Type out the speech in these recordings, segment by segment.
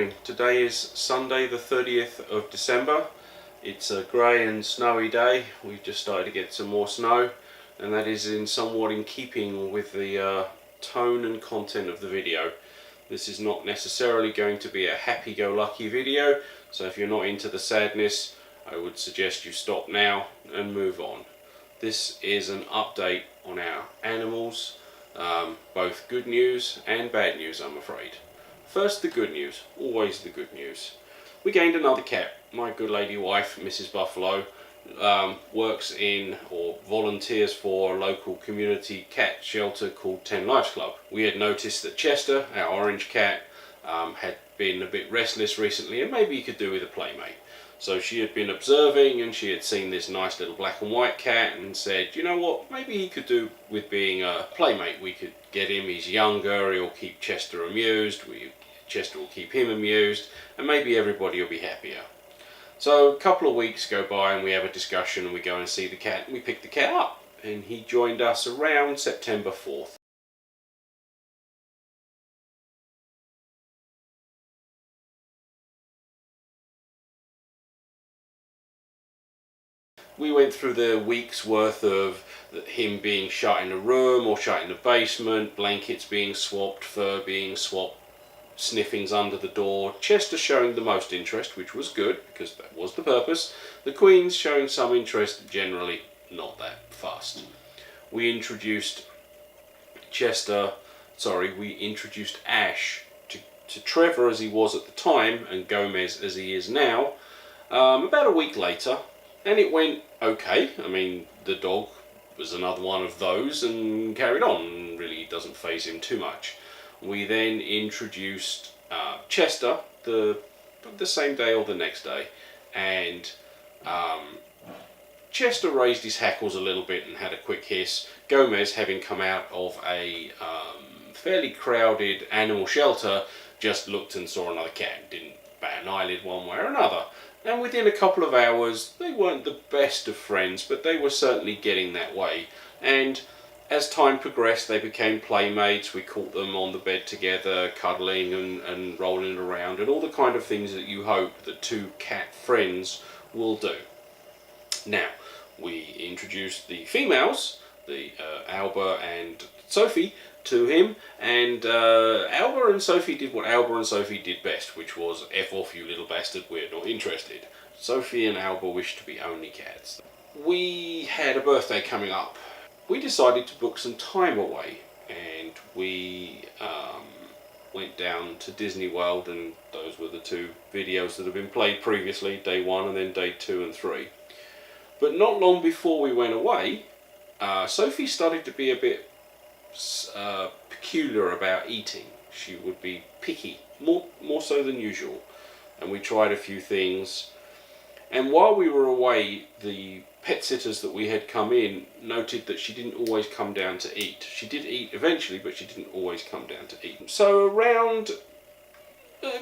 morning. Today is Sunday the 30th of December. It's a grey and snowy day. We've just started to get some more snow, and that is somewhat in keeping with the tone and content of the video. This is not necessarily going to be a happy-go-lucky video, so if you're not into the sadness, I would suggest you stop now and move on. This is an update on our animals, both good news and bad news, I'm afraid. First, the good news. Always the good news. We gained another cat. My good lady wife, Mrs. Buffalo, works in or volunteers for a local community cat shelter called 10 Lives Club. We had noticed that Chester, our orange cat, had been a bit restless recently, and maybe he could do with a playmate. So she had been observing, and she had seen this nice little black and white cat and said, you know what, maybe he could do with being a playmate. We could get him, he's younger, he'll keep Chester amused, Chester will keep him amused, and maybe everybody will be happier. So a couple of weeks go by and we have a discussion, and we go and see the cat, and we pick the cat up, and he joined us around September 4th. We went through the week's worth of him being shut in a room or shut in the basement, blankets being swapped, fur being swapped, sniffings under the door, Chester showing the most interest, which was good because that was the purpose. The Queen's showing some interest, generally not that fast. We introduced Ash to Trevor as he was at the time, and Gomez as he is now, about a week later, and it went okay. I mean, the dog was another one of those and carried on, really doesn't faze him too much. We then introduced Chester the same day or the next day, and Chester raised his hackles a little bit and had a quick hiss. Gomez, having come out of a fairly crowded animal shelter, just looked and saw another cat and didn't bat an eyelid one way or another. And within a couple of hours, they weren't the best of friends, but they were certainly getting that way. And as time progressed, they became playmates. We caught them on the bed together, cuddling and rolling around, and all the kind of things that you hope that two cat friends will do. Now, we introduced the females, the Alba and Sophie, to him, and Alba and Sophie did what Alba and Sophie did best, which was F off, you little bastard, we're not interested. Sophie and Alba wished to be only cats. We had a birthday coming up. We decided to book some time away, and we went down to Disney World, and those were the two videos that have been played previously, day 1 and then day 2 and 3. But not long before we went away, Sophie started to be a bit peculiar about eating. She would be picky, more so than usual, and we tried a few things. And while we were away, the pet sitters that we had come in noted that she didn't always come down to eat. She did eat eventually, but she didn't always come down to eat. So around,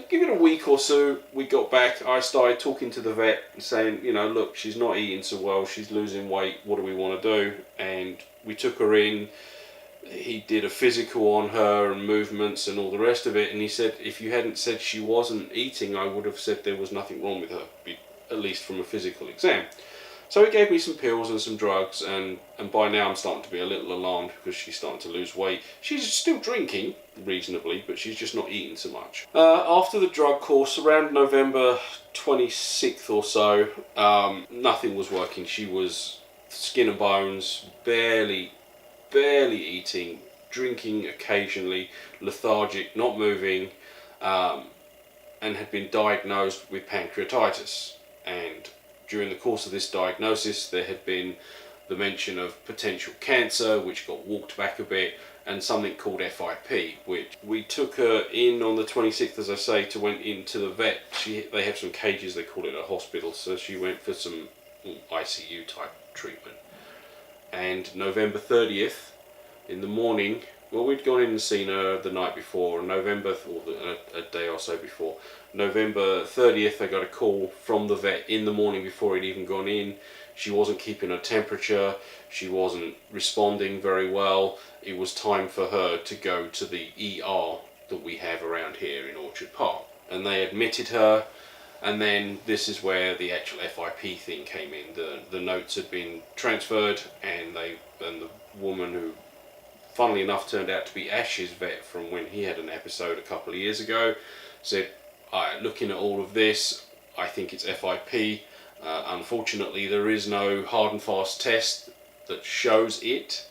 give it a week or so, we got back. I started talking to the vet and saying, you know, look, she's not eating so well, she's losing weight, what do we want to do? And we took her in. He did a physical on her and movements and all the rest of it, and he said if you hadn't said she wasn't eating, I would have said there was nothing wrong with her, at least from a physical exam. So he gave me some pills and some drugs, and by now I'm starting to be a little alarmed because she's starting to lose weight. She's still drinking reasonably, but she's just not eating so much. After the drug course, around November 26th or so, nothing was working. She was skin and bones, barely eating, drinking occasionally, lethargic, not moving, and had been diagnosed with pancreatitis. And during the course of this diagnosis, there had been the mention of potential cancer, which got walked back a bit, and something called FIP, which we took her in on the 26th, as I say, went into the vet. They have some cages, they call it a hospital, so she went for some ICU type treatment. And November 30th, in the morning, well, we'd gone in and seen her the night before, a day or so before. November 30th, I got a call from the vet in the morning before he'd even gone in. She wasn't keeping her temperature, she wasn't responding very well. It was time for her to go to the ER that we have around here in Orchard Park. and they admitted her. And then this is where the actual FIP thing came in. The notes had been transferred, and the woman, who funnily enough turned out to be Ash's vet from when he had an episode a couple of years ago, said, looking at all of this, I think it's FIP. Unfortunately, there is no hard and fast test that shows it,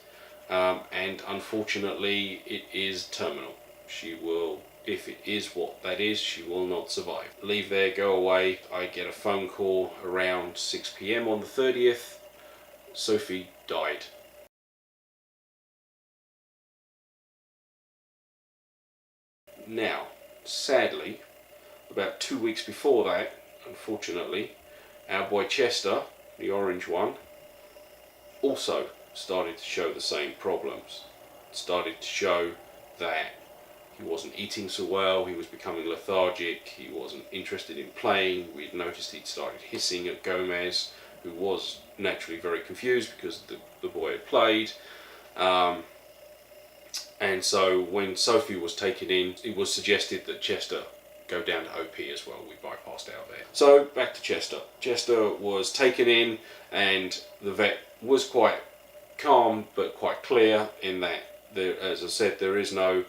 and unfortunately it is terminal. She will, if it is what that is, she will not survive. Leave there, go away. I get a phone call around 6 p.m. on the 30th. Sophie died. Now, sadly, about 2 weeks before that, unfortunately, our boy Chester, the orange one, also started to show the same problems. Started to show that he wasn't eating so well, he was becoming lethargic, he wasn't interested in playing. We'd noticed he'd started hissing at Gomez, who was naturally very confused because the boy had played. And so when Sophie was taken in, it was suggested that Chester go down to OP as well. We bypassed our vet. So back to Chester. Chester was taken in, and the vet was quite calm but quite clear in that, as I said, there is no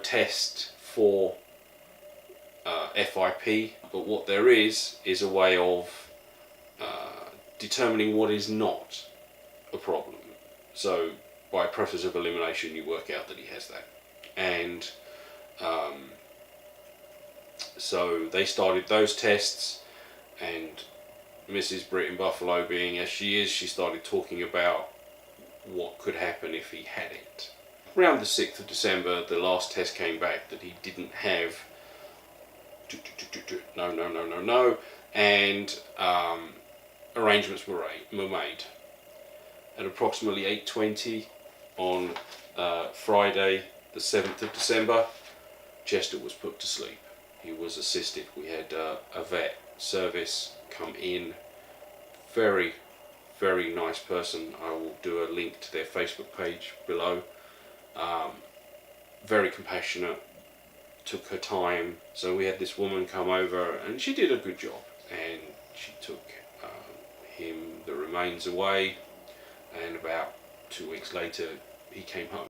test for FIP, but what there is a way of determining what is not a problem. So by process of elimination, you work out that he has that. And so they started those tests, and Mrs. Brit in Buffalo, being as she is, she started talking about what could happen if he had it. Around the 6th of December, the last test came back that he didn't have no, and arrangements were made. At approximately 8:20 on Friday, the 7th of December, Chester was put to sleep. He was assisted. We had a vet service come in. Very, very nice person. I will do a link to their Facebook page below. Very compassionate, took her time. So we had this woman come over, and she did a good job. And she took the remains away, and about 2 weeks later, he came home.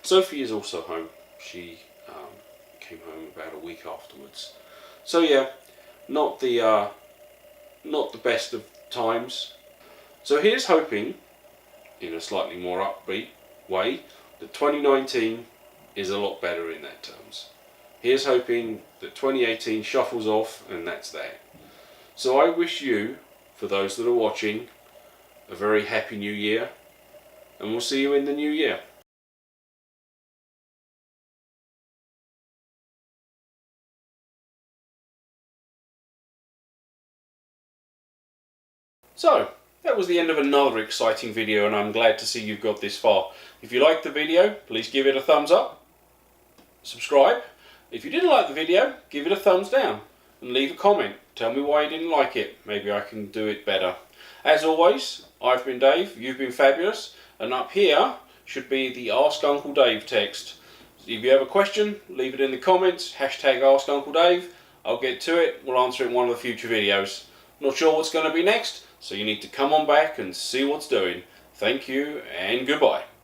Sophie is also home. She came home about a week afterwards. So yeah, not the best of times. So here's hoping, in a slightly more upbeat way, that 2019 is a lot better in that terms. Here's hoping that 2018 shuffles off, and that's that. So I wish you, for those that are watching, a very happy new year, and we'll see you in the new year. So, that was the end of another exciting video, and I'm glad to see you've got this far. If you liked the video, please give it a thumbs up, subscribe. If you didn't like the video, give it a thumbs down, and leave a comment. Tell me why you didn't like it. Maybe I can do it better. As always, I've been Dave, you've been fabulous, and up here should be the Ask Uncle Dave text. If you have a question, leave it in the comments, hashtag Ask Uncle Dave. I'll get to it, we'll answer it in one of the future videos. Not sure what's going to be next, so you need to come on back and see what's doing. Thank you and goodbye.